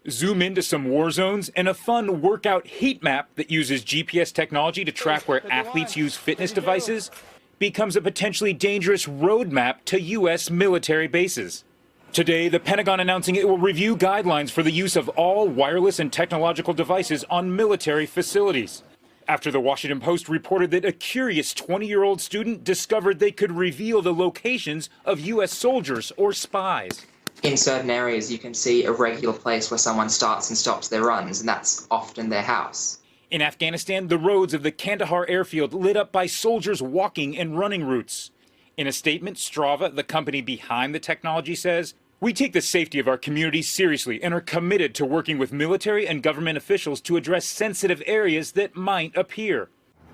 Zoom into some war zones, and a fun workout heat map that uses GPS technology to track where athletes use fitness devices becomes a potentially dangerous roadmap to U.S. military bases. Today, the Pentagon announcing it will review guidelines for the use of all wireless and technological devices on military facilities, after the Washington Post reported that a curious 20-year-old student discovered they could reveal the locations of U.S. soldiers or spies. In certain areas, you can see a regular place where someone starts and stops their runs, and that's often their house. In Afghanistan, the roads of the Kandahar airfield lit up by soldiers walking and running routes. In a statement, Strava, the company behind the technology, says, "We take the safety of our communities seriously and are committed to working with military and government officials to address sensitive areas that might appear."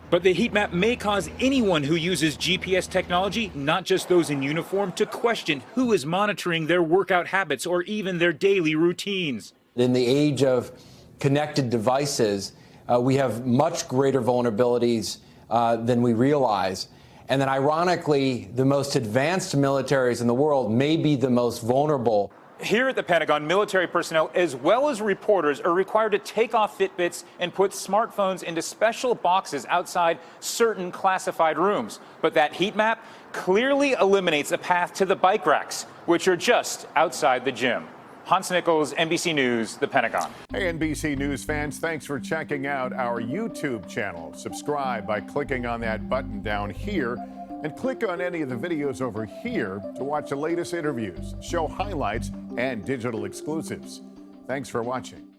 But the heat map may cause anyone who uses GPS technology, not just those in uniform, to question who is monitoring their workout habits or even their daily routines. In the age of connected devices, we have much greater vulnerabilities than we realize. And then ironically, the most advanced militaries in the world may be the most vulnerable. Here at the Pentagon, military personnel as well as reporters are required to take off Fitbits and put smartphones into special boxes outside certain classified rooms. But that heat map clearly eliminates a path to the bike racks, which are just outside the gym. Hans Nichols, NBC News, the Pentagon. Hey, NBC News fans, thanks for checking out our YouTube channel. Subscribe by clicking on that button down here and click on any of the videos over here to watch the latest interviews, show highlights, and digital exclusives. Thanks for watching.